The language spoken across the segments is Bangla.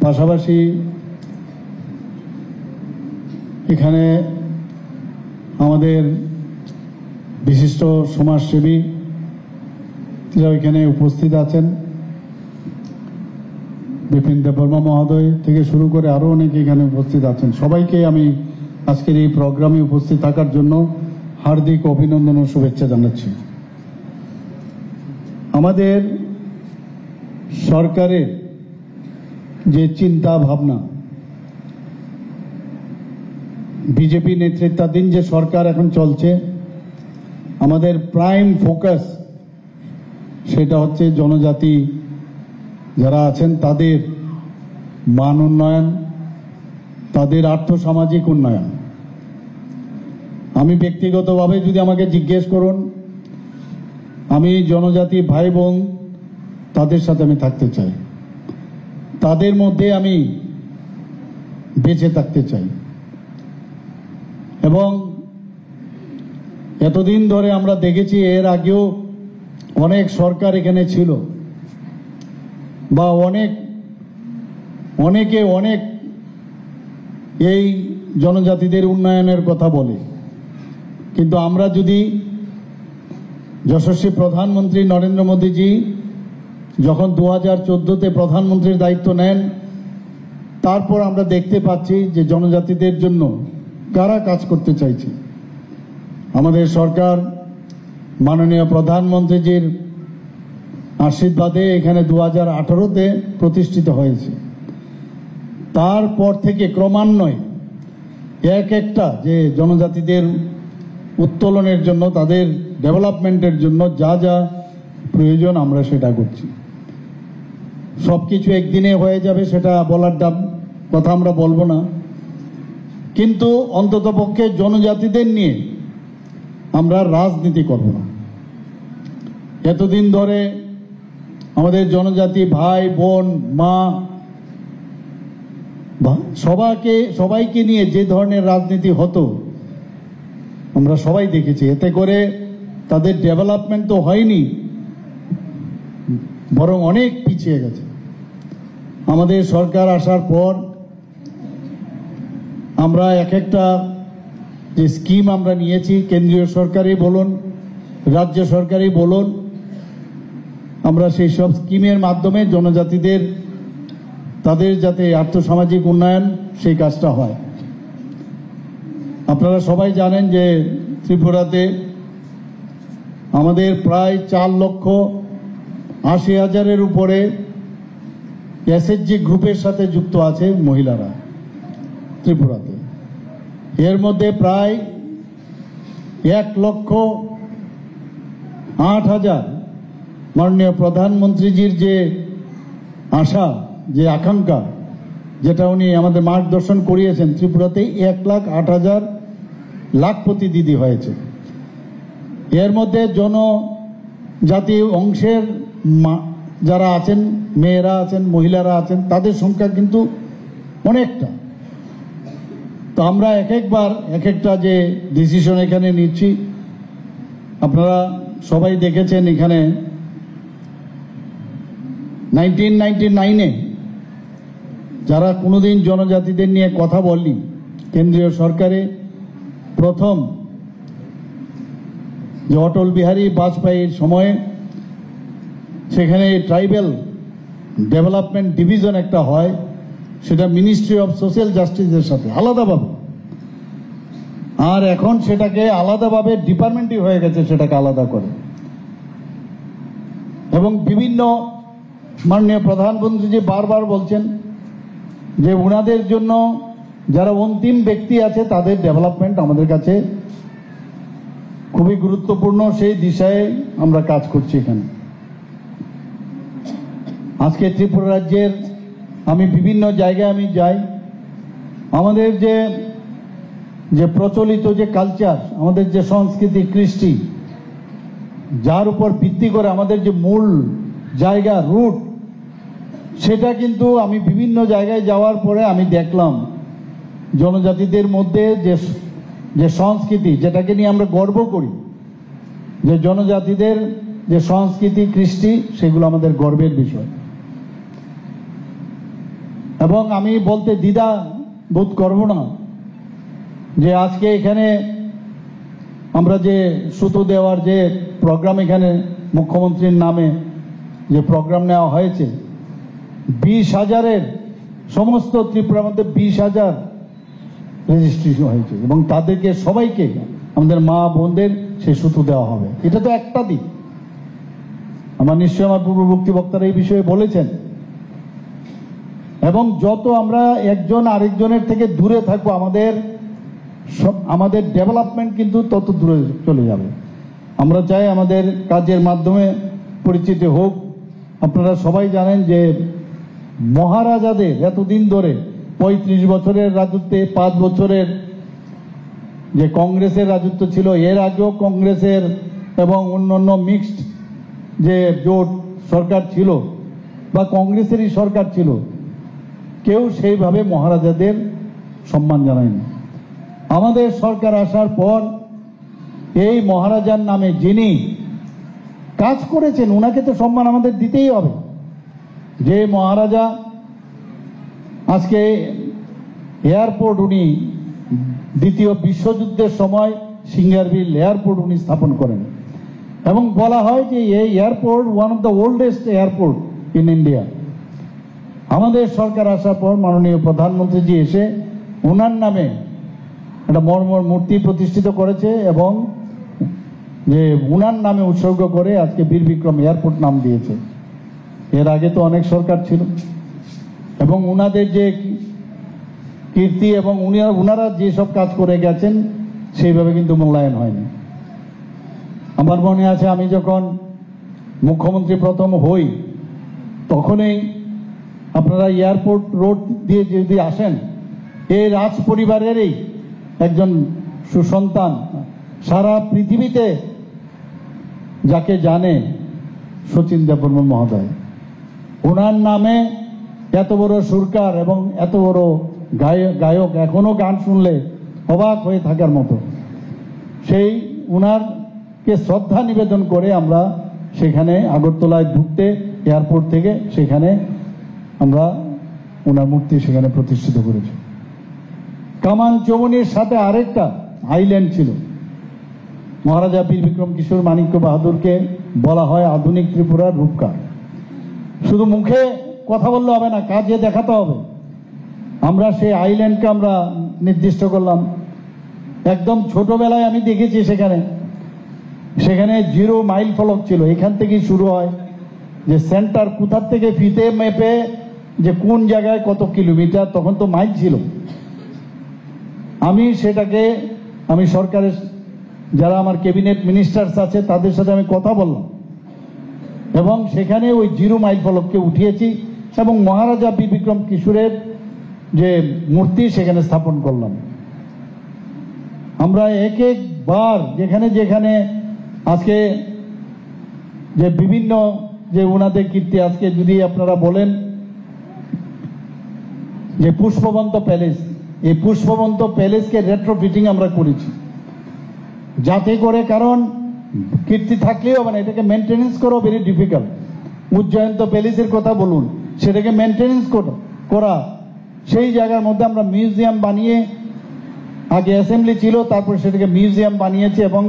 পাশাপাশি এখানে আমাদের বিশিষ্ট সমাজসেবী যারা এখানে উপস্থিত আছেন, বিপিন দেববর্মা মহোদয় থেকে শুরু করে আরও অনেকে এখানে উপস্থিত আছেন। সবাইকে আমি আজকের এই প্রোগ্রামে উপস্থিত থাকার জন্য হার্দিক অভিনন্দন ও শুভেচ্ছা জানাচ্ছি। আমাদের সরকারের যে চিন্তা ভাবনা, বিজেপি নেতৃত্বাধীন যে সরকার এখন চলছে, আমাদের প্রাইম ফোকাস সেটা হচ্ছে জনজাতি যারা আছেন তাদের মান উন্নয়ন, তাদের আর্থসামাজিক উন্নয়ন। আমি ব্যক্তিগতভাবে যদি আমাকে জিজ্ঞেস করুন, আমি জনজাতি ভাই বোন তাদের সাথে আমি থাকতে চাই, তাদের মধ্যে আমি বেঁচে থাকতে চাই। এবং এতদিন ধরে আমরা দেখেছি, এর আগেও অনেক সরকার এখানে ছিল বা অনেকে অনেক এই জনজাতিদের উন্নয়নের কথা বলে, কিন্তু আমরা যদি যশস্বী প্রধানমন্ত্রী নরেন্দ্র মোদীজি যখন 2014-তে প্রধানমন্ত্রীর দায়িত্ব নেন, তারপর আমরা দেখতে পাচ্ছি যে জনজাতিদের জন্য কারা কাজ করতে চাইছে। আমাদের সরকার মাননীয় প্রধানমন্ত্রীজির আশীর্বাদে এখানে 2018-তে প্রতিষ্ঠিত হয়েছে। তারপর থেকে ক্রমান্বয়ে এক একটা যে জনজাতিদের উত্তোলনের জন্য, তাদের ডেভেলপমেন্টের জন্য যা যা প্রয়োজন আমরা সেটা করছি। সবকিছু একদিনে হয়ে যাবে সেটা বলার কথা আমরা বলবো না, কিন্তু অন্ততপক্ষে জনজাতিদের নিয়ে আমরা রাজনীতি করব না। এতদিন ধরে আমাদের জনজাতি ভাই বোন মা সবাইকে নিয়ে যে ধরনের রাজনীতি হতো আমরা সবাই দেখেছি, এতে করে তাদের ডেভেলপমেন্ট তো হয়নি, বরং অনেক পিছিয়ে গেছে। আমাদের সরকার আসার পর আমরা এক একটা যে স্কিম আমরা নিয়েছি, কেন্দ্রীয় সরকারই বলুন রাজ্য সরকারই বলুন, আমরা সেই সব স্কিমের মাধ্যমে জনজাতিদের তাদের যাতে আর্থসামাজিক উন্নয়ন সেই কাজটা হয়। আপনারা সবাই জানেন যে ত্রিপুরাতে আমাদের প্রায় 4,80,000-এর উপরে এসএইচজি গ্রুপের সাথে যুক্ত আছে মহিলারা ত্রিপুরাতে। এর মধ্যে প্রায় 1,08,000 মাননীয় প্রধানমন্ত্রীজির যে আশা, যে আকাঙ্ক্ষা, যেটা উনি আমাদের মার্গদর্শন করিয়েছেন, ত্রিপুরাতে 1,08,000 লাখপতি দিদি হয়েছে। এর মধ্যে জনজাতি অংশের যারা আছেন, মেয়েরা আছেন, মহিলারা আছেন, তাদের সংখ্যা কিন্তু অনেকটা। তো আমরা এক একটা যে ডিসিশন এখানে নিচ্ছি, আপনারা সবাই দেখেছেন এখানে 1999-এ যারা কোনোদিন জনজাতিদের নিয়ে কথা বলনি, কেন্দ্রীয় সরকারে প্রথম যে অটল বিহারী বাজপেয়ীর সময়ে সেখানে ট্রাইবেল ডেভেলপমেন্ট ডিভিশন একটা হয়, সেটা মিনিস্ট্রি অফ সোশ্যাল জাস্টিসের সাথে আলাদাভাবে, আর এখন সেটাকে আলাদাভাবে ডিপার্টমেন্টই হয়ে গেছে, সেটাকে আলাদা করে। এবং বিভিন্ন মাননীয় প্রধানমন্ত্রী যে বারবার বলছেন যে ওনাদের জন্য যারা অন্তিম ব্যক্তি আছে তাদের ডেভেলপমেন্ট আমাদের কাছে খুবই গুরুত্বপূর্ণ, সেই দিশায় আমরা কাজ করছি এখানে। আজকে ত্রিপুরা রাজ্যের আমি বিভিন্ন জায়গায় আমি যাই, আমাদের যে প্রচলিত যে কালচার, আমাদের যে সংস্কৃতি কৃষ্টি, যার উপর ভিত্তি করে আমাদের যে মূল জায়গা রুট, সেটা কিন্তু আমি বিভিন্ন জায়গায় যাওয়ার পরে আমি দেখলাম জনজাতিদের মধ্যে যে সংস্কৃতি, যেটাকে নিয়ে আমরা গর্ব করি, যে জনজাতিদের যে সংস্কৃতি কৃষ্টি, সেগুলো আমাদের গর্বের বিষয়। এবং আমি বলতে দ্বিধা বোধ করব না যে আজকে এখানে আমরা যে সুতো দেওয়ার যে প্রোগ্রাম এখানে মুখ্যমন্ত্রীর নামে যে প্রোগ্রাম নেওয়া হয়েছে, 20,000-এর সমস্ত ত্রিপুরার মধ্যে 20,000 রেজিস্ট্রেশন হয়েছে এবং তাদেরকে সবাইকে আমাদের মা বোনদের সেই সুতো দেওয়া হবে। এটা তো একটা দিক। আমার নিশ্চয়ই আমার পূর্ববর্তী বক্তারা এই বিষয়ে বলেছেন। এবং যত আমরা একজন আরেকজনের থেকে দূরে থাকবো আমাদের ডেভেলপমেন্ট কিন্তু তত দূরে চলে যাবে। আমরা চাই আমাদের কাজের মাধ্যমে পরিচিতি হোক। আপনারা সবাই জানেন যে মহারাজাদের এতদিন ধরে 35 বছরের রাজত্বে 5 বছরের যে কংগ্রেসের রাজত্ব ছিল, এর আগেও কংগ্রেসের এবং অন্যান্য মিক্সড যে জোট সরকার ছিল বা কংগ্রেসেরই সরকার ছিল, কেউ সেইভাবে মহারাজাদের সম্মান জানায়নি। আমাদের সরকার আসার পর এই মহারাজার নামে যিনি কাজ করেছেন ওনাকে তো সম্মান আমাদের দিতেই হবে। যে মহারাজা আজকে এয়ারপোর্ট উনি দ্বিতীয় বিশ্বযুদ্ধের সময় সিঙ্গারবিল এয়ারপোর্ট উনি স্থাপন করেন এবং বলা হয় যে এই airport one of the oldest airport in India. আমাদের সরকার আসার পর মাননীয় প্রধানমন্ত্রীজি এসে ওনার নামে একটা মর্মর মূর্তি প্রতিষ্ঠিত করেছে এবং যে ওনার নামে উৎসর্গ করে আজকে বীর বিক্রম এয়ারপোর্ট নাম দিয়েছে। এর আগে তো অনেক সরকার ছিল এবং ওনাদের যে কীর্তি এবং ওনারা যেসব কাজ করে গেছেন সেইভাবে কিন্তু মূল্যায়ন হয়নি। আমার মনে আছে আমি যখন মুখ্যমন্ত্রী প্রথম হই তখনই আপনারা এয়ারপোর্ট রোড দিয়ে যদি আসেন, এই রাজ পরিবারেরই একজন সুসন্তান সারা পৃথিবীতে যাকে জানে শচীন দেববর্মন মহোদয়। ওনার নামে এত বড় সুরকার এবং এত বড় গায়ক এখনো গান শুনলে অবাক হয়ে থাকার মতো। সেই ওনারকে শ্রদ্ধা নিবেদন করে আমরা সেখানে আগরতলায় ঢুকতে এয়ারপোর্ট থেকে সেখানে আমরা ওনার মূর্তি সেখানে প্রতিষ্ঠিত করেছি। কামান চৌমুনির সাথে আরেকটা আইল্যান্ড ছিল। মহারাজা বীর বিক্রম কিশোর মাণিক্য বাহাদুরকে বলা হয় আধুনিক ত্রিপুরার রূপকার। শুধু মুখে কথা বললে হবে না, কাজে দেখাতে হবে। আমরা সেই আইল্যান্ডকে আমরা নির্দিষ্ট করলাম। একদম ছোটবেলায় আমি দেখেছি সেখানে 0 মাইল ফলক ছিল। এখান থেকেই শুরু হয় যে সেন্টার কোথার থেকে ফিতে মেপে যে কোন জায়গায় কত কিলোমিটার, তখন তো মাইল ছিল। আমি সরকারের যারা আমার ক্যাবিনেট মিনিস্টার্স আছে তাদের সাথে আমি কথা বললাম এবং সেখানে ওই 0 মাইল ফলককে উঠিয়েছি এবং মহারাজা বীর বিক্রম কিশোরের যে মূর্তি সেখানে স্থাপন করলাম। আমরা এক একবার যেখানে যেখানে আজকে যে বিভিন্ন যে ওনাদের কীর্তি, আজকে যদি আপনারা বলেন যে পুষ্পবন্ত প্যালেস, এই পুষ্পবন্ত প্যালেসকে রেট্রোফিটিং আমরা করেছি যাতে করে, কারণ কীর্তি থাকলেও মানে এটাকে মেনটেনেন্স করা ভেরি ডিফিকাল্ট। উজ্জয়ন্ত প্যালেসের কথা বলুন, সেটাকে মেনটেনেন্স করা, সেই জায়গার মধ্যে আমরা মিউজিয়াম বানিয়ে, আগে অ্যাসেম্বলি ছিল তারপর সেটাকে মিউজিয়াম বানিয়েছি এবং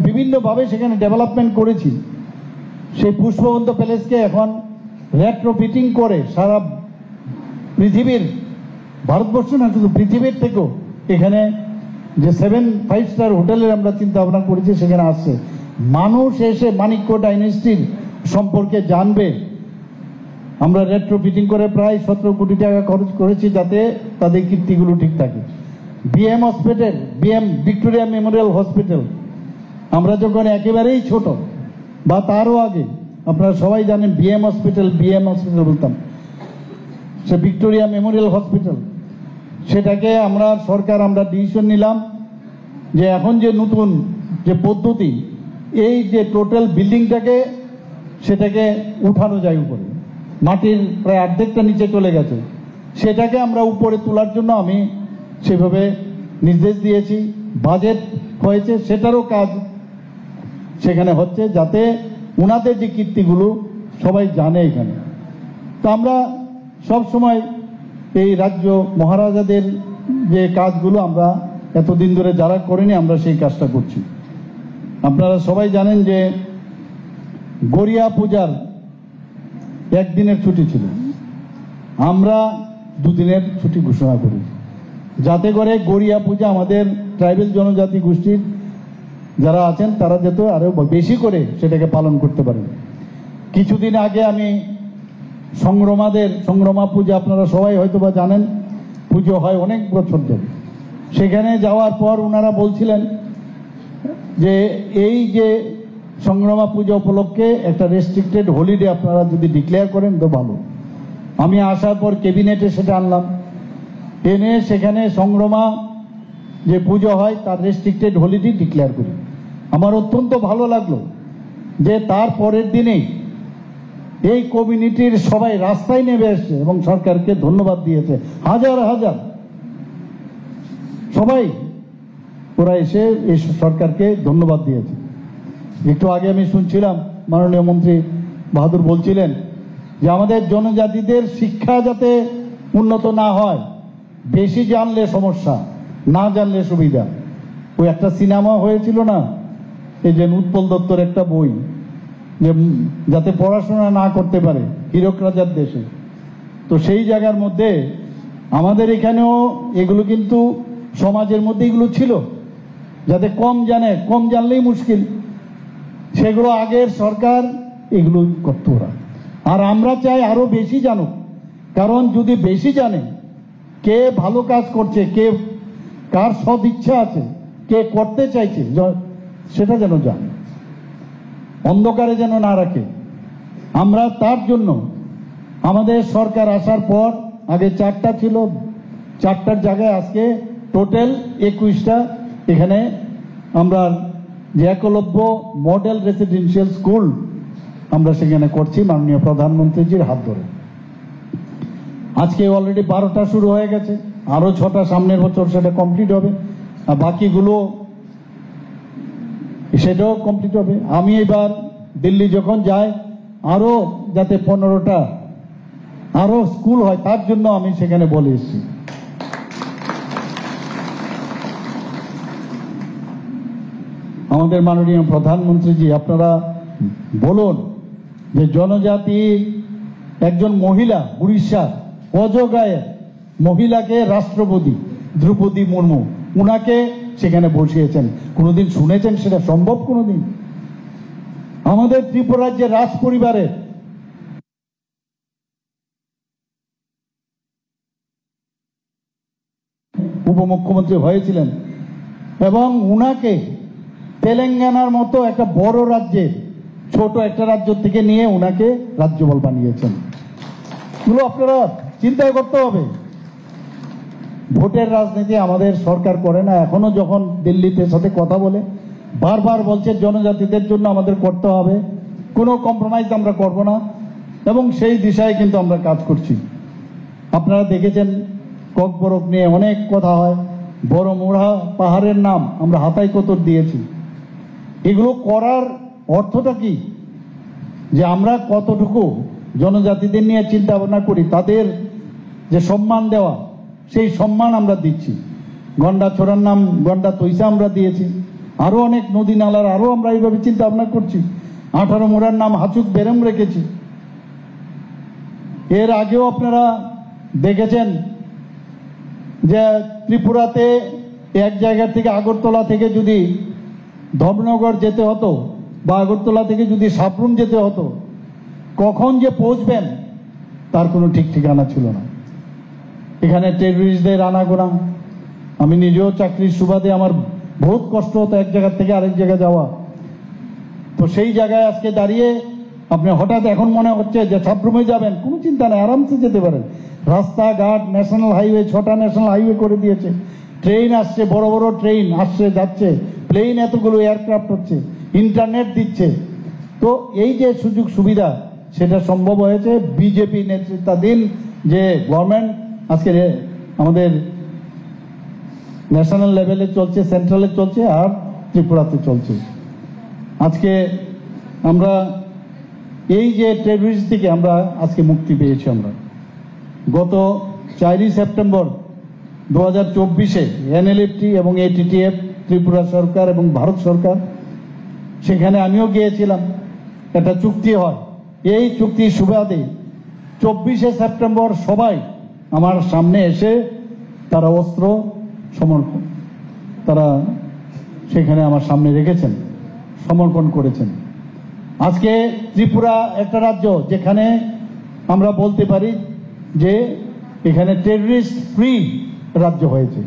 বিভিন্নভাবে সেখানে ডেভেলপমেন্ট করেছি। সেই পুষ্পবন্ত প্যালেসকে এখন রেট্রোফিটিং করে সারা পৃথিবীর, ভারতবর্ষ না শুধু পৃথিবীর থেকেও এখানে যে 5 স্টার হোটেলের আমরা চিন্তা ভাবনা করেছি সেখানে আসছে। মানুষ এসে মাণিক্য ডাইনেস্টির সম্পর্কে জানবে। আমরা রেট্রোফিটিং করে প্রায় 17 কোটি টাকা খরচ করেছি যাতে তাদের কীর্তিগুলো ঠিক থাকে। BM hospital, Victoria Memorial hospital, আমরা যখন একেবারেই ছোট বা তারও আগে, আপনারা সবাই জানেন বিএম হসপিটাল বলতাম, সে ভিক্টোরিয়া মেমোরিয়াল হসপিটাল, সেটাকে আমরা ডিসিশন নিলাম যে এখন যে নতুন যে পদ্ধতি, এই যে টোটাল বিল্ডিংটাকে সেটাকে উঠানো যায় উপরে, মাটির প্রায় অর্ধেকটা নিচে চলে গেছে, সেটাকে আমরা উপরে তোলার জন্য আমি সেভাবে নির্দেশ দিয়েছি। বাজেট হয়েছে, সেটারও কাজ সেখানে হচ্ছে যাতে ওনাদের যে কীর্তিগুলো সবাই জানে এখানে। তো আমরা সব সময় এই রাজ্য মহারাজাদের যে কাজগুলো আমরা এতদিন ধরে যারা করিনি আমরা সেই কাজটা করছি। আপনারা সবাই জানেন যে গড়িয়া পূজার একদিনের ছুটি ছিল, আমরা দুদিনের ছুটি ঘোষণা করি, যাতে করে গড়িয়া পূজা আমাদের ট্রাইবেল জনজাতি গোষ্ঠীর যারা আছেন তারা যাতে আরো বেশি করে সেটাকে পালন করতে পারেন। কিছুদিন আগে আমি সংগ্রামা পূজা আপনারা সবাই হয়তো বা জানেন, পুজো হয় অনেক বছর ধরে। সেখানে যাওয়ার পর ওনারা বলছিলেন যে এই যে সংগ্রামা পূজা উপলক্ষে একটা রেস্ট্রিক্টেড হলিডে আপনারা যদি ডিক্লেয়ার করেন তো ভালো। আমি আসার পর ক্যাবিনেটে সেটা আনলাম, এনে সেখানে সংগ্রামা যে পুজো হয় তার রেস্ট্রিক্টেড হলিডে ডিক্লেয়ার করি। আমার অত্যন্ত ভালো লাগলো যে তার পরের দিনেই এই কমিউনিটির সবাই রাস্তায় নেমে এসছে এবং সরকারকে ধন্যবাদ দিয়েছে। হাজার হাজার সবাই ওরা এসে এই সরকারকে ধন্যবাদ দিয়েছে। একটু আগে আমি শুনছিলাম মাননীয় মন্ত্রী বাহাদুর বলছিলেন যে আমাদের জনজাতিদের শিক্ষা যাতে উন্নত না হয়, বেশি জানলে সমস্যা, না জানলে সুবিধা। ওই একটা সিনেমা হয়েছিল না, এই যে উৎপল দত্তর একটা বই, যে যাতে পড়াশোনা না করতে পারে হীরক রাজার দেশে। তো সেই জায়গার মধ্যে আমাদের এখানেও এগুলো কিন্তু সমাজের মধ্যে এগুলো ছিল, যাতে কম জানে, কম জানলেই মুশকিল, সেগুলো আগের সরকার এগুলো করতো ওরা। আর আমরা চাই আরো বেশি জানুক, কারণ যদি বেশি জানে কে ভালো কাজ করছে, কে কার সদ ইচ্ছা আছে, কে করতে চাইছে, সেটা যেন জানে, অন্ধকারে যেন না রাখে। আমরা তার জন্য আমাদের সরকার আসার পর আগে 4টা ছিল, 4টার জায়গায় আজকে টোটাল 21টা এখানে আমরা যে একলব্য মডেল রেসিডেন্সিয়াল স্কুল আমরা সেখানে করছি মাননীয় প্রধানমন্ত্রীজির হাত ধরে। আজকে অলরেডি 12টা শুরু হয়ে গেছে, আরো 6টা সামনের বছর সেটা কমপ্লিট হবে, আর বাকিগুলো সেটাও কমপ্লিট হবে। আমি এবার দিল্লি যখন যাই আরো যাতে 15টা আরো স্কুল হয় তার জন্য আমি সেখানে বলে এসেছি। আমাদের মাননীয় প্রধানমন্ত্রীজি আপনারা বলুন যে জনজাতি একজন মহিলা উড়িষ্যার অজগায়ে মহিলাকে রাষ্ট্রপতি দ্রৌপদী মুর্মু উনাকে সেখানে বসিয়েছেন। কোনোদিন শুনেছেন সেটা সম্ভব? কোনোদিন আমাদের ত্রিপুরার যে রাজ পরিবারের উপমুখ্যমন্ত্রী হয়েছিলেন এবং উনাকে তেলেঙ্গানার মতো একটা বড় রাজ্যে ছোট একটা রাজ্য থেকে নিয়ে উনাকে রাজ্যপাল বানিয়েছেন। এগুলো আপনারা চিন্তা করতে হবে। ভোটের রাজনীতি আমাদের সরকার করে না। এখনো যখন দিল্লিতে সাথে কথা বলে বারবার বলছে জনজাতিদের জন্য আমাদের করতে হবে, কোনো কম্প্রোমাইজ আমরা করব না, এবং সেই দিশায় কিন্তু আমরা কাজ করছি। আপনারা দেখেছেন ককবরক নিয়ে অনেক কথা হয়, বড় মোড়া পাহাড়ের নাম আমরা হাতাই কতর দিয়েছি। এগুলো করার অর্থটা কি? যে আমরা কতটুকু জনজাতিদের নিয়ে চিন্তা ভাবনা করি, তাদের যে সম্মান দেওয়া সেই সম্মান আমরা দিচ্ছি। গন্ডা ছোড়ার নাম গন্ডা তৈসা আমরা দিয়েছি, আরো অনেক নদী নালার আরো আমরা এইভাবে চিন্তা ভাবনা করছি। 18 মোড়ার নাম হাচুক বেরেম রেখেছি। এর আগেও আপনারা দেখেছেন যে ত্রিপুরাতে এক জায়গা থেকে আগরতলা থেকে যদি ধর্মনগর যেতে হতো বা আগরতলা থেকে যদি সাবরুম যেতে হতো, কখন যে পৌঁছবেন তার কোনো ঠিক ঠিকানা ছিল না। এখানে টেররিস্টদের আনাগোনা, আমি নিজেও চাকরির সুবাদে আমার বহুত কষ্ট হতো এক জায়গা থেকে আরেক জায়গায় যাওয়া। তো সেই জায়গায় আজকে দাঁড়িয়ে আপনি হঠাৎ এখন মনে হচ্ছে যে সাবরুমে যাবেন, কোনো চিন্তা নেই, আরামসে যেতে পারেন। রাস্তাঘাট ন্যাশনাল হাইওয়ে 6টা ন্যাশনাল হাইওয়ে করে দিয়েছে, ট্রেন আসছে, বড় বড় ট্রেন আসছে যাচ্ছে, প্লেন এতগুলো এয়ারক্রাফট হচ্ছে, ইন্টারনেট দিচ্ছে। তো এই যে সুযোগ সুবিধা সেটা সম্ভব হয়েছে বিজেপি নেতৃত্বাধীন যে গভর্নমেন্ট আজকে আমাদের ন্যাশনাল লেভেলে চলছে, সেন্ট্রালে চলছে, আর ত্রিপুরাতে চলছে। আজকে আমরা এই যে টেররিস্ট থেকে আমরা আজকে মুক্তি পেয়েছি। আমরা গত 4ই সেপ্টেম্বর 2024-এ এনএলএফটি এবং এটিটিএফ, ত্রিপুরা সরকার এবং ভারত সরকার, সেখানে আমিও গিয়েছিলাম, একটা চুক্তি হয়। এই চুক্তির সুবাদে 24শে সেপ্টেম্বর সবাই আমার সামনে এসে তারা অস্ত্র সমর্পণ, তারা সেখানে আমার সামনে রেখেছেন, সমর্পণ করেছেন। আজকে ত্রিপুরা একটা রাজ্য যেখানে আমরা বলতে পারি যে এখানে টেররিস্ট ফ্রি রাজ্য হয়েছে।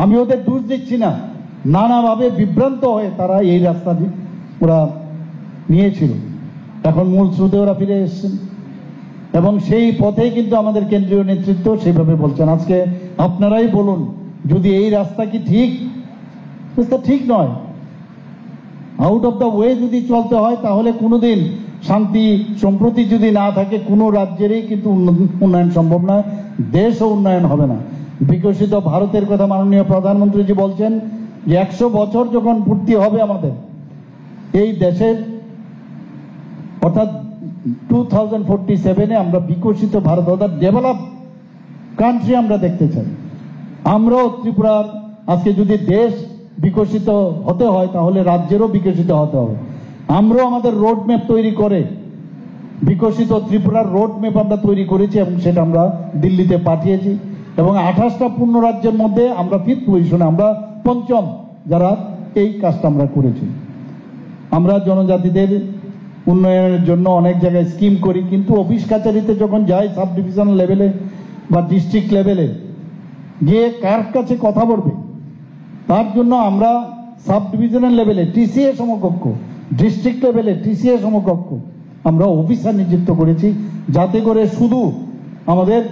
আমি ওদের দোষ দিচ্ছি না, নানাভাবে বিভ্রান্ত হয়ে তারা এই রাস্তাটি ওরা নিয়েছিল। এখন মূল স্রোতে ওরা ফিরে এসছেন এবং সেই পথেই কিন্তু আমাদের কেন্দ্রীয় নেতৃত্ব সেইভাবে বলছেন। আজকে আপনারাই বলুন, যদি এই রাস্তা কি ঠিক? রাস্তা ঠিক নয়। আউট অফ দ্য ওয়ে যদি চলতে হয় তাহলে কোনোদিন শান্তি সম্প্রতি যদি না থাকে কোনো রাজ্যেরই কিন্তু উন্নয়ন সম্ভব নয়, দেশও উন্নয়ন হবে না। বিকশিত ভারতের কথা মাননীয় প্রধানমন্ত্রীজি বলছেন যে 100 বছর যখন পূর্তি হবে আমাদের এই দেশের, অর্থাৎ 2047-এ আমরা বিকশিত ভারত অর্থাৎ ডেভেলপ কান্ট্রি আমরা দেখতে চাই। আমরাও ত্রিপুরার আজকে যদি দেশ বিকশিত হতে হয় তাহলে রাজ্যেরও বিকশিত হতে হবে। আমরাও আমাদের রোড ম্যাপ তৈরি করে বিকশিত ত্রিপুরার রোড ম্যাপ আমরা তৈরি করেছি এবং সেটা আমরা দিল্লিতে পাঠিয়েছি এবং 28টা পূর্ণ রাজ্যের মধ্যে আমরা 5th পজিশনে, আমরা 5ম যারা এই কাজটা আমরা করেছি। আমরা জনজাতিদের উন্নয়নের জন্য অনেক জায়গায় স্কিম করি, কিন্তু অফিস কাছারিতে যখন যাই সাব ডিভিশন লেভেলে বা ডিস্ট্রিক্ট লেভেলে গিয়ে কার কাছে কথা বলবে, তার জন্য আমরা সাব ডিভিশনাল লেভেলে টিসিএ সমকক্ষ, ডিস্ট্রিক্ট লেভেলে টিসিএ সমকক্ষ আমরা অফিসার নিযুক্ত করেছি, যাতে করে শুধু আমাদের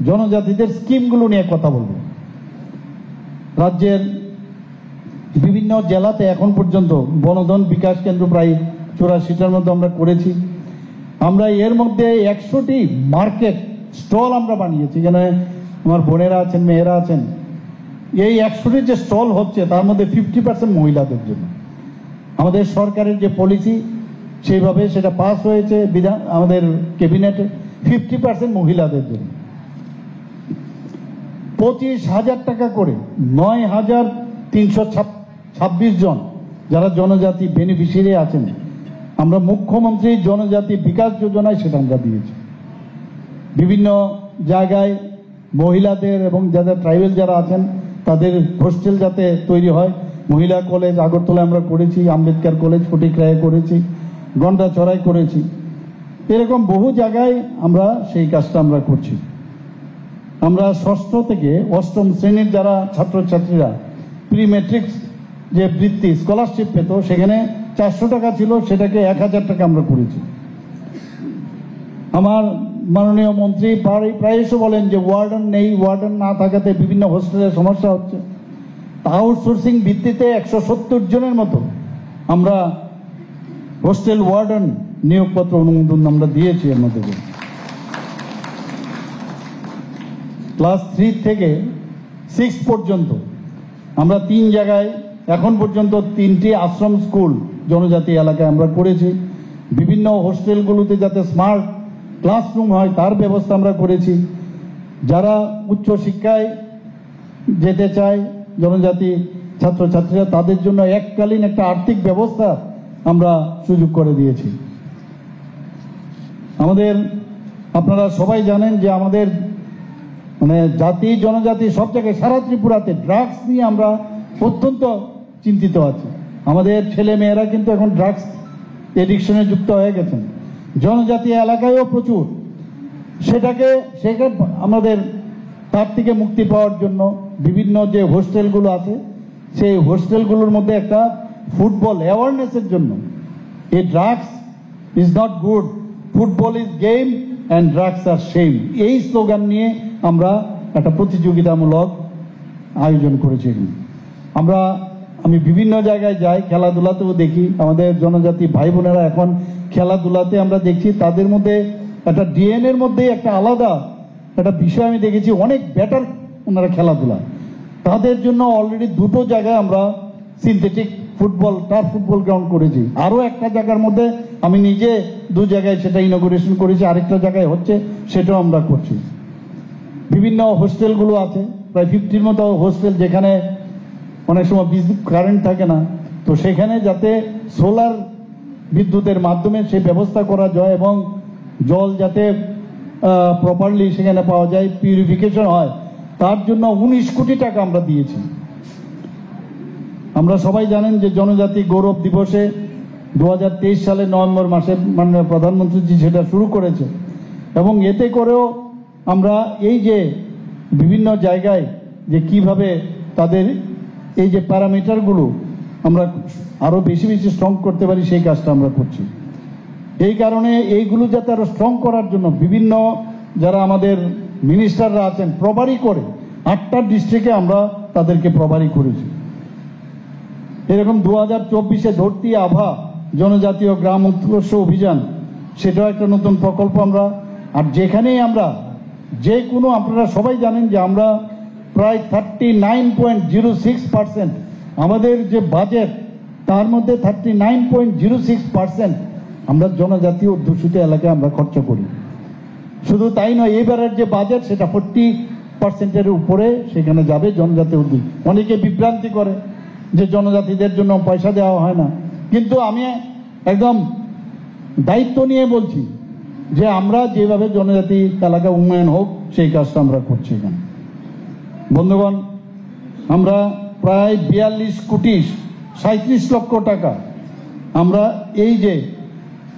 জনজাতিদের স্কিমগুলো নিয়ে কথা বলবে। রাজ্যের বিভিন্ন জেলাতে এখন পর্যন্ত বনধন বিকাশ কেন্দ্র প্রায় 84টার মধ্যে আমরা করেছি। আমরা এর মধ্যে 100টি মার্কেট স্টল আমরা বানিয়েছি, যেখানে আমার বোনেরা আছেন, মেয়েরা আছেন। এই 100টি যে স্টল হচ্ছে তার মধ্যে 50% মহিলাদের জন্য। আমাদের সরকারের যে পলিসি সেইভাবে সেটা পাস হয়েছে আমাদের ক্যাবিনেটে, 50% মহিলাদের জন্য। 25,000 টাকা করে 9,326 জন যারা জনজাতি বেনিফিশিয়ারি আছেন, আমরা মুখ্যমন্ত্রী জনজাতি বিকাশ যোজনায় সেটা আমরা দিয়েছি। বিভিন্ন জায়গায় মহিলাদের এবং যাদের ট্রাইবেল যারা আছেন তাদের হোস্টেল যাতে তৈরি হয়, মহিলা কলেজ আগরতলা আমরা করেছি, আম্বেদকর কলেজ ফটিকরায়ে করেছি, গন্ডাছড়ায় করেছি, এরকম বহু জায়গায় আমরা সেই কাজটা আমরা করছি। আমরা 6ষ্ঠ থেকে 8ম শ্রেণীর যারা ছাত্রছাত্রীরা প্রি ম্যাট্রিক্স যে বৃত্তি স্কলারশিপ পেত, সেখানে 400 টাকা ছিল, সেটাকে 1000 টাকা আমরা করেছি। আমার মাননীয় মন্ত্রী প্রায়শ বলেন যে ওয়ার্ডেন নেই, ওয়ার্ডেন না থাকাতে বিভিন্ন হোস্টেলের সমস্যা হচ্ছে। আউটসোর্সিং ভিত্তিতে 170 জনের মতো আমরা হোস্টেল ওয়ার্ডেন নিয়োগপত্র অনুমোদন আমরা দিয়েছি। এর মধ্যে ক্লাস 3 থেকে 6 পর্যন্ত আমরা 3 জায়গায় এখন পর্যন্ত 3টি আশ্রম স্কুল জনজাতি এলাকায় আমরা করেছি। বিভিন্ন হোস্টেলগুলোতে যাতে স্মার্ট ক্লাসরুম হয় তার ব্যবস্থা আমরা করেছি। যারা উচ্চ শিক্ষায় যেতে চায় জনজাতি ছাত্রছাত্রীরা, তাদের জন্য এককালীন একটা আর্থিক ব্যবস্থা আমরা সুযোগ করে দিয়েছি। আমাদের আপনারা সবাই জানেন যে আমাদের জাতি জনজাতি সব জায়গায় সারা ত্রিপুরাতে ড্রাগস নিয়ে আমরা অত্যন্ত চিন্তিত আছি। আমাদের ছেলে মেয়েরা কিন্তু এখন ড্রাগস এডিকশনে যুক্ত হয়ে গেছেন, জনজাতি এলাকায়ও প্রচুর। সেটাকে আমাদের তার থেকে মুক্তি পাওয়ার জন্য বিভিন্ন যে হোস্টেলগুলো আছে সেই হোস্টেলগুলোর মধ্যে একটা ফুটবল অ্যাওয়ারনেসের জন্য, এই drugs is not good, football is game and drugs are shame, এই স্লোগান নিয়ে আমরা একটা প্রতিযোগিতামূলক আয়োজন করেছি। আমি বিভিন্ন জায়গায় যাই, খেলাধুলাতেও দেখি আমাদের জনজাতি ভাই বোনেরা এখন খেলাধুলাতে আমরা দেখছি তাদের মধ্যে একটা ডিএনএর মধ্যে একটা আলাদা একটা বিষয় আমি দেখেছি, অনেক বেটার ওনারা খেলাধুলা। তাদের জন্য অলরেডি 2টো জায়গায় আমরা synthetic football turf football ground করেছি। আরও একটা জায়গার মধ্যে আমি নিজে 2 জায়গায় সেটা ইনগুরেশন করেছি, আরেকটা জায়গায় হচ্ছে, সেটাও আমরা করছি। বিভিন্ন হোস্টেলগুলো আছে, প্রায় 50-র মতো হোস্টেল, যেখানে অনেক সময় কারেন্ট থাকে না, তো সেখানে যাতে সোলার বিদ্যুতের মাধ্যমে সেই ব্যবস্থা করা যায় এবং জল যাতে প্রপারলি সেখানে পাওয়া যায়, পিউরিফিকেশন হয়, তার জন্য 19 কোটি টাকা আমরা দিয়েছি। আমরা সবাই জানেন যে জনজাতি গৌরব দিবসে 2023 সালের নভেম্বর মাসে মাননীয় প্রধানমন্ত্রীজি সেটা শুরু করেছে, এবং এতে করেও আমরা এই যে বিভিন্ন জায়গায় যে কিভাবে তাদের এই যে প্যারামিটারগুলো আমরা আরো বেশি বেশি স্ট্রং করতে পারি, সেই কাজটা আমরা করছি। এই কারণে এইগুলো যাতে আরো স্ট্রং করার জন্য বিভিন্ন যারা আমাদের মিনিস্টাররা আছেন প্রভারী করে 8টা ডিস্ট্রিক্টে আমরা তাদেরকে প্রভারী করেছি। এরকম 2024-এ ধরতি আভা জনজাতীয় গ্রাম উৎকর্ষ অভিযান, সেটাও একটা নতুন প্রকল্প আমরা। আর যেখানেই আমরা যে কোনো, আপনারা সবাই জানেন যে আমরা প্রায় 39.06% আমাদের যে বাজেট, তার মধ্যে 39.06% আমরা জনজাতীয় অধ্যুষিত এলাকায় আমরা খরচ করি। শুধু তাই নয়, এবারের যে বাজেট সেটা 40%-এর উপরে সেখানে যাবে জনজাতি অধ্যুষিত। অনেকে বিভ্রান্তি করে যে জনজাতিদের জন্য পয়সা দেওয়া হয় না, কিন্তু আমি একদম দায়িত্ব নিয়ে বলছি যে আমরা যেভাবে জনজাতি এলাকা উন্নয়ন হোক সেই কাজটা আমরা করছি এখানে। বন্ধুগণ, আমরা প্রায় 42.37 লক্ষ টাকা আমরা এই যে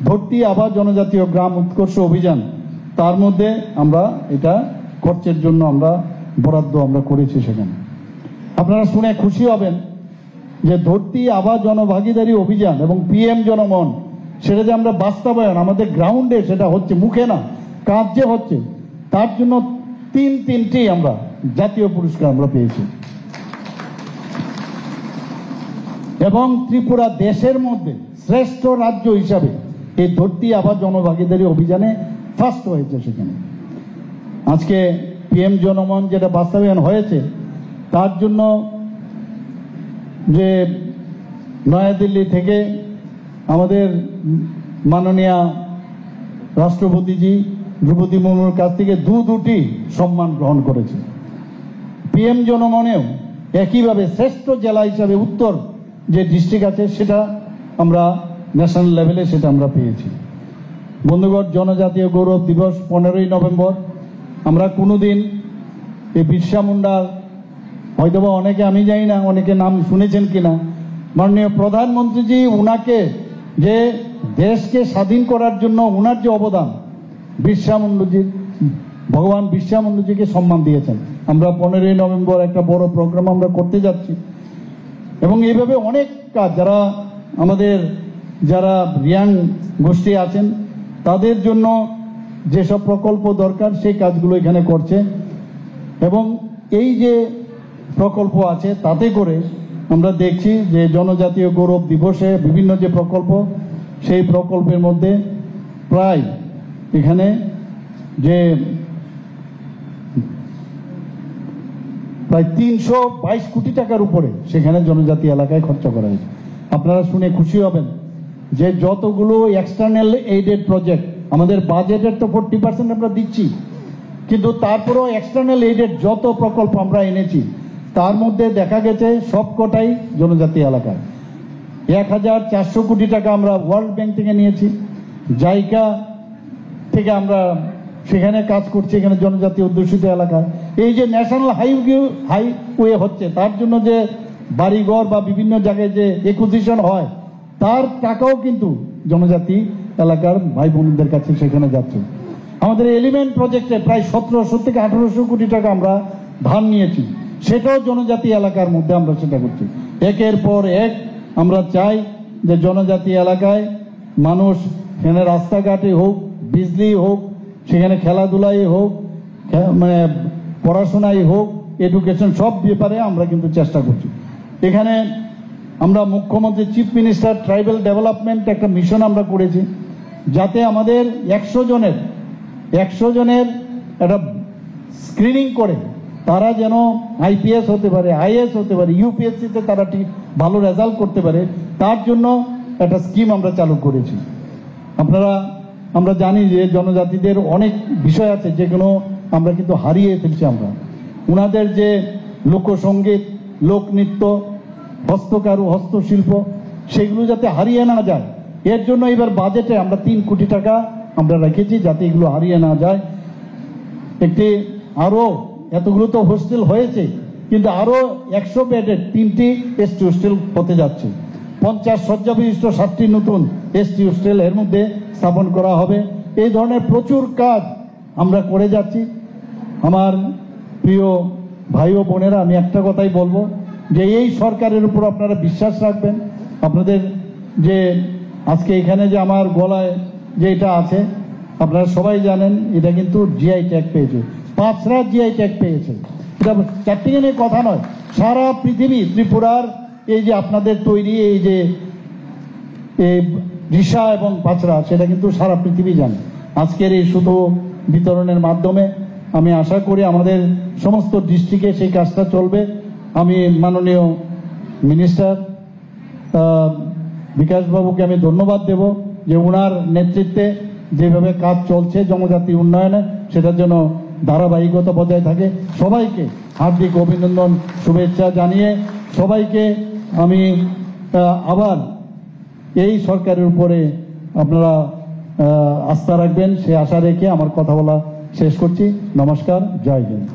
ধরতি আভা জনজাতীয় গ্রাম উৎকর্ষ অভিযান, তার মধ্যে আমরা এটা খরচের জন্য আমরা বরাদ্দ আমরা করেছি সেখানে। আপনারা শুনে খুশি হবেন যে ধরতি আভা জনভাগিদারি অভিযান এবং PM জনমন, সেটা যে আমরা বাস্তবায়ন আমাদের গ্রাউন্ডে সেটা হচ্ছে, মুখে না কাজ যে হচ্ছে, তার জন্য তিনটি আমরা জাতীয় পুরস্কার আমরা পেয়েছি। এবং ত্রিপুরা দেশের মধ্যে শ্রেষ্ঠ রাজ্য হিসাবে এই ধরতি আভা জনভাগিদারি অভিযানে ফার্স্ট হয়েছে সেখানে। আজকে PM জনমন যেটা বাস্তবায়ন হয়েছে, তার জন্য যে নয়াদিল্লি থেকে আমাদের মাননীয় রাষ্ট্রপতিজি দ্রৌপদী মুর্মুর কাছ থেকে দুটি সম্মান গ্রহণ করেছে। PM জনমনেও একইভাবে শ্রেষ্ঠ জেলা হিসাবে উত্তর যে ডিস্ট্রিক্ট আছে সেটা আমরা ন্যাশনাল লেভেলে সেটা আমরা পেয়েছি। বন্ধুগণ, জনজাতীয় গৌরব দিবস 15ই নভেম্বর, আমরা কোনোদিন এই বিরসা মুন্ডার, হয়তোবা অনেকে, আমি জানি না অনেকে নাম শুনেছেন কিনা, মাননীয় প্রধানমন্ত্রীজি উনাকে যে দেশকে স্বাধীন করার জন্য উনার যে অবদান, বিরসা মুন্ডাজি, ভগবান বিরসা মুন্ডাজিকে সম্মান দিয়েছেন। আমরা 15ই নভেম্বর একটা বড় প্রোগ্রাম আমরা করতে যাচ্ছি, এবং এইভাবে অনেক কাজ যারা আমাদের যারা রিয়াং গোষ্ঠী আছেন তাদের জন্য যেসব প্রকল্প দরকার সেই কাজগুলো এখানে করছে। এবং এই যে প্রকল্প আছে তাতে করে আমরা দেখছি যে জনজাতীয় গৌরব দিবসে বিভিন্ন যে প্রকল্প, সেই প্রকল্পের মধ্যে প্রায় এখানে যে প্রায় 322 কোটি টাকার উপরে সেখানে জনজাতি এলাকায় খরচা করা হয়েছে। আপনারা শুনে খুশি হবেন যে যতগুলো এক্সটার্নাল এইডেড প্রজেক্ট, আমাদের বাজেটের তো 40% আমরা দিচ্ছি, কিন্তু তারপরেও এক্সটার্নাল এইডেড যত প্রকল্প আমরা এনেছি তার মধ্যে দেখা গেছে সবকটাই জনজাতি এলাকায়। 1400 কোটি টাকা আমরা ওয়ার্ল্ড ব্যাংক থেকে নিয়েছি, জাইকা থেকে আমরা সেখানে কাজ করছি এখানে জনজাতি অধ্যুষিত এলাকায়। এই যে ন্যাশনাল হাইওয়ে হচ্ছে তার জন্য যে বাড়িঘর বা বিভিন্ন জায়গায় যে একুইজিশন হয়, তার টাকাও কিন্তু জনজাতি এলাকার ভাই বোনদের কাছে সেখানে যাচ্ছে। আমাদের এলিমেন্ট প্রজেক্টে প্রায় 1700 থেকে 1800 কোটি টাকা আমরা ধার নিয়েছি, সেটাও জনজাতি এলাকার মধ্যে আমরা সেটা করছি। একের পর এক আমরা চাই যে জনজাতি এলাকায় মানুষ এখানে রাস্তাঘাটে হোক, বিজলি হোক, সেখানে খেলাধুলাই হোক, মানে পড়াশোনাই হোক, এডুকেশন, সব ব্যাপারে আমরা কিন্তু চেষ্টা করছি। এখানে আমরা মুখ্যমন্ত্রী, চিফ মিনিস্টার ট্রাইবাল ডেভেলপমেন্ট একটা মিশন আমরা করেছি, যাতে আমাদের 100 জনের একটা স্ক্রিনিং করে তারা যেন IPS হতে পারে, IAS হতে পারে, UPSC-তে তারা ঠিক ভালো রেজাল্ট করতে পারে, তার জন্য একটা স্কিম আমরা চালু করেছি। আমরা জানি যে জনজাতিদের অনেক বিষয় আছে যেগুলো আমরা কিন্তু হারিয়ে ফেলছি। আমরা ওনাদের যে লোকসঙ্গীত, লোকনৃত্য, হস্তকারু, হস্তশিল্প, সেগুলো যাতে হারিয়ে না যায়, এর জন্য এবার বাজেটে আমরা 3 কোটি টাকা আমরা রেখেছি যাতে এগুলো হারিয়ে না যায়। একটি আরো এতগুলো তো হোস্টেল হয়েছে, কিন্তু আরো 100 বেডের 3টি এসটি হোস্টেল হতে যাচ্ছে। 50 শয্যা বিশিষ্ট 7টি নতুন এসটি হোস্টেল এর মধ্যে স্থাপন করা হবে। এই ধরনের প্রচুর কাজ আমরা করে যাচ্ছি। আমার প্রিয় ভাই ও বোনেরা, আমি একটা কথাই বলবো যে এই সরকারের উপর আপনারা বিশ্বাস রাখবেন। আপনাদের যে আজকে এখানে যে আমার গলায় যে এটা আছে, আপনারা সবাই জানেন এটা কিন্তু জিআই ট্যাগ পেয়েছে, 5রা জিআই ট্যাগ পেয়েছে। এটা চারটিখানি কথা নয়, সারা পৃথিবী ত্রিপুরার এই যে আপনাদের তৈরি এই যে রিসা এবং পাঁচরা, সেটা কিন্তু সারা পৃথিবী জানে। আজকের এই সুতো বিতরণের মাধ্যমে আমি আশা করি আমাদের সমস্ত ডিস্ট্রিক্টে সেই কাজটা চলবে। আমি মাননীয় মিনিস্টার বিকাশ বাবুকে আমি ধন্যবাদ দেব যে ওনার নেতৃত্বে যেভাবে কাজ চলছে জনজাতি উন্নয়নে, সেটার জন্য ধারাবাহিকতা বজায় থাকে। সবাইকে হার্দিক অভিনন্দন, শুভেচ্ছা জানিয়ে সবাইকে আমি আবার এই সরকারের উপরে আপনারা আস্থা রাখবেন সে আশা রেখে আমার কথা বলা শেষ করছি। নমস্কার, জয় হিন্দ।